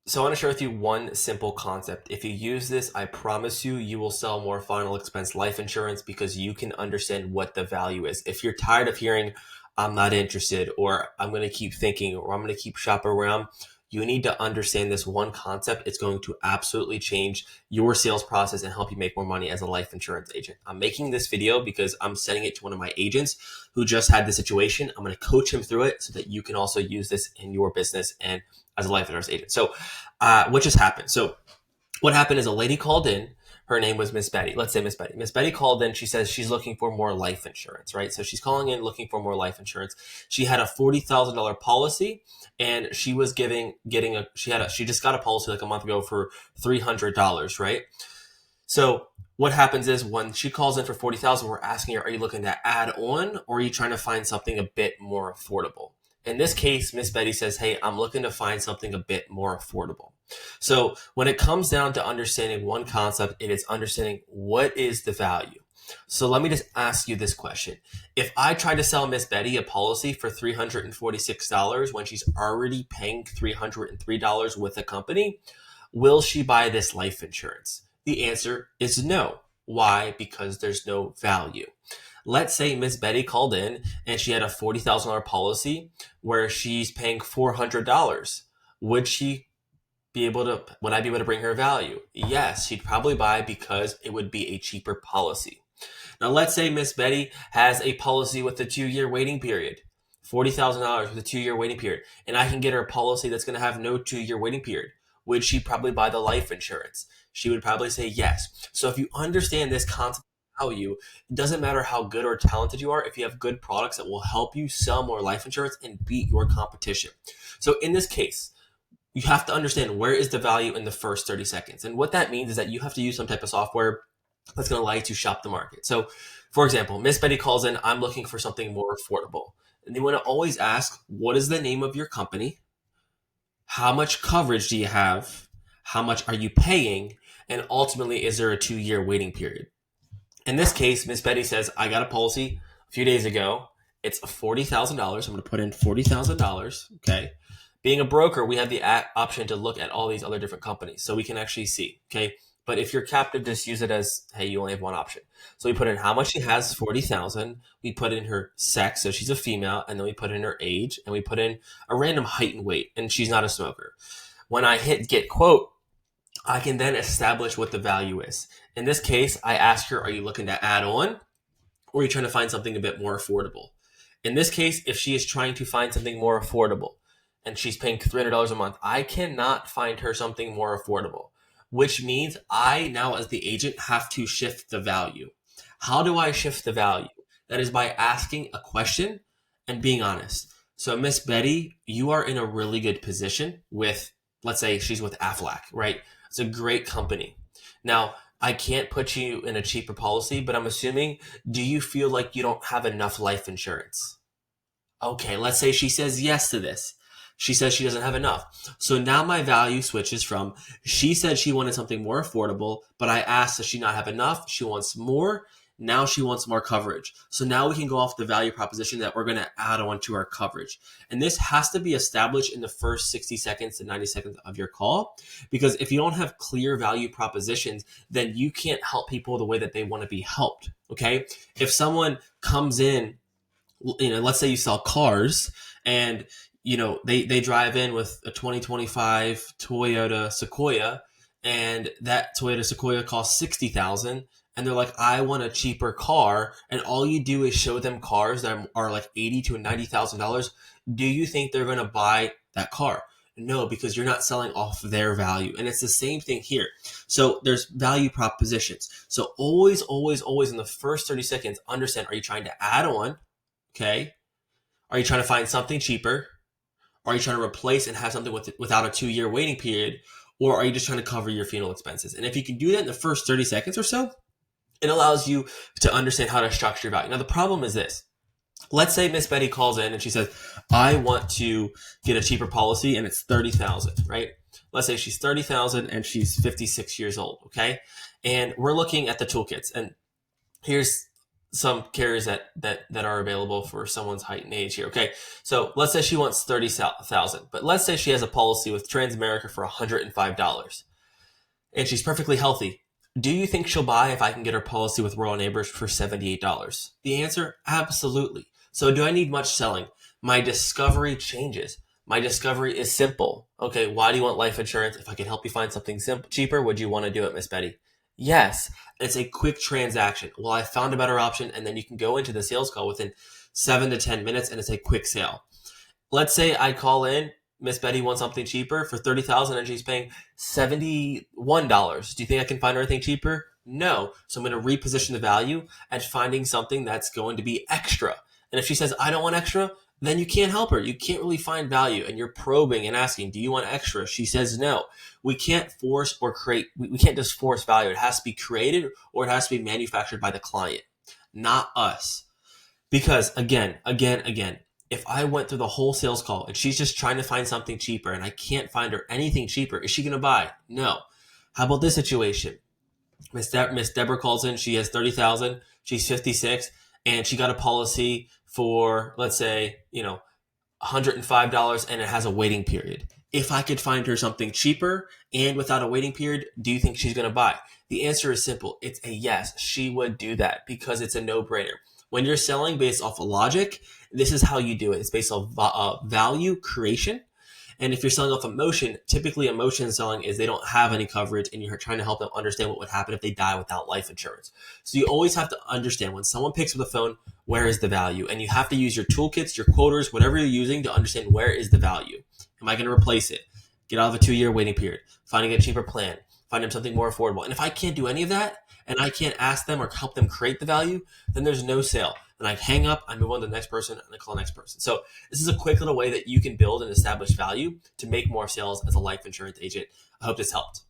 So I want to share with you one simple concept. If you use this, I promise you, you will sell more final expense life insurance because you can understand what the value is. If you're tired of hearing, I'm not interested, or I'm going to keep thinking, or I'm going to keep shopping around, you need to understand this one concept. It's going to absolutely change your sales process and help you make more money as a life insurance agent. I'm making this video because I'm sending it to one of my agents who just had the situation. I'm going to coach him through it so that you can also use this in your business and as a life insurance agent. So what just happened? So what happened is a lady called in. Her name was Miss Betty. Let's say Miss Betty. Miss Betty called in. She says she's looking for more life insurance, right? So she's calling in looking for more life insurance. She had a $40,000 policy, and she was she just got a policy like a month ago for $300, right? So what happens is when she calls in for 40,000, we're asking her, are you looking to add on, or are you trying to find something a bit more affordable? In this case, Miss Betty says, hey, I'm looking to find something a bit more affordable. So when it comes down to understanding one concept, it is understanding what is the value. So let me just ask you this question. If I try to sell Miss Betty a policy for $346 when she's already paying $303 with a company, will she buy this life insurance? The answer is no. Why? Because there's no value. Let's say Miss Betty called in and she had a $40,000 policy where she's paying $400. Would she would I be able to bring her value? Yes, she'd probably buy because it would be a cheaper policy. Now, let's say Miss Betty has a policy with a 2-year waiting period, $40,000 with a 2-year waiting period, and I can get her a policy that's going to have no 2-year waiting period. Would she probably buy the life insurance? She would probably say yes. So if you understand this concept of value, it doesn't matter how good or talented you are, if you have good products that will help you sell more life insurance and beat your competition. So in this case, you have to understand where is the value in the first 30 seconds. And what that means is that you have to use some type of software that's going to allow you to shop the market. So, for example, Miss Betty calls in, I'm looking for something more affordable. And they want to always ask, what is the name of your company? How much coverage do you have? How much are you paying? And ultimately, is there a 2-year waiting period? In this case, Miss Betty says, I got a policy a few days ago. It's $40,000. I'm going to put in $40,000. Okay. Being a broker, we have the option to look at all these other different companies. So we can actually see. Okay. But if you're captive, just use it as, hey, you only have one option. So we put in how much she has, 40,000. We put in her sex, so she's a female, and then we put in her age, and we put in a random height and weight, and she's not a smoker. When I hit get quote, I can then establish what the value is. In this case, I ask her, are you looking to add on, or are you trying to find something a bit more affordable? In this case, if she is trying to find something more affordable and she's paying $300 a month, I cannot find her something more affordable, which means I now, as the agent, have to shift the value. How do I shift the value? That is by asking a question and being honest. So, Miss Betty, you are in a really good position with, let's say she's with Aflac, right? It's a great company. Now, I can't put you in a cheaper policy, but I'm assuming, do you feel like you don't have enough life insurance? Okay, let's say she says yes to this. She says she doesn't have enough. So now my value switches from she said she wanted something more affordable, but I asked, does she not have enough? She wants more. Now she wants more coverage. So now we can go off the value proposition that we're going to add on to our coverage. And this has to be established in the first 60 seconds to 90 seconds of your call. Because if you don't have clear value propositions, then you can't help people the way that they want to be helped. Okay. If someone comes in, let's say you sell cars and, they drive in with a 2025 Toyota Sequoia, and that Toyota Sequoia costs 60,000, and they're like, I want a cheaper car, and all you do is show them cars that are like $80,000 to $90,000. Do you think they're going to buy that car? No, because you're not selling off their value. And it's the same thing here. So there's value propositions. So always, always, always in the first 30 seconds, understand, are you trying to add on? Okay. Are you trying to find something cheaper? Or are you trying to replace and have something without a 2-year waiting period? Or are you just trying to cover your funeral expenses? And if you can do that in the first 30 seconds or so, it allows you to understand how to structure your value. Now, the problem is this. Let's say Miss Betty calls in and she says, I want to get a cheaper policy and it's 30,000, right? Let's say she's 30,000 and she's 56 years old, okay? And we're looking at the toolkits, and here's some carriers that are available for someone's height and age here. Okay, so let's say she wants 30,000, but let's say she has a policy with Transamerica for $105, and she's perfectly healthy. Do you think she'll buy if I can get her policy with Royal Neighbors for $78? The answer, absolutely. So do I need much selling? My discovery changes. My discovery is simple. Okay, why do you want life insurance? If I can help you find something cheaper, would you want to do it, Miss Betty? Yes. It's a quick transaction. Well, I found a better option, and then you can go into the sales call within 7 to 10 minutes, and it's a quick sale. Let's say I call in, Miss Betty wants something cheaper for $30,000 and she's paying $71. Do you think I can find her anything cheaper? No. So I'm going to reposition the value at finding something that's going to be extra. And if she says, I don't want extra, then you can't help her. You can't really find value, and you're probing and asking, do you want extra? She says no. We can't force or create, we can't just force value. It has to be created or it has to be manufactured by the client, not us. Because again, if I went through the whole sales call and she's just trying to find something cheaper and I can't find her anything cheaper, is she going to buy? No. How about this situation? Miss Deborah calls in. She has 30,000. She's 56, and she got a policy for, let's say, $105, and it has a waiting period. If I could find her something cheaper and without a waiting period, do you think she's going to buy? The answer is simple. It's a yes. She would do that because it's a no-brainer. When you're selling based off of logic, this is how you do it. It's based off value creation. And if you're selling off emotion, typically emotion selling is they don't have any coverage and you're trying to help them understand what would happen if they die without life insurance. So you always have to understand when someone picks up the phone, where is the value? And you have to use your toolkits, your quoters, whatever you're using to understand where is the value. Am I going to replace it? Get out of a 2-year waiting period, finding a cheaper plan, find them something more affordable. And if I can't do any of that and I can't ask them or help them create the value, then there's no sale. Then I hang up, I move on to the next person, and I call the next person. So this is a quick little way that you can build and establish value to make more sales as a life insurance agent. I hope this helped.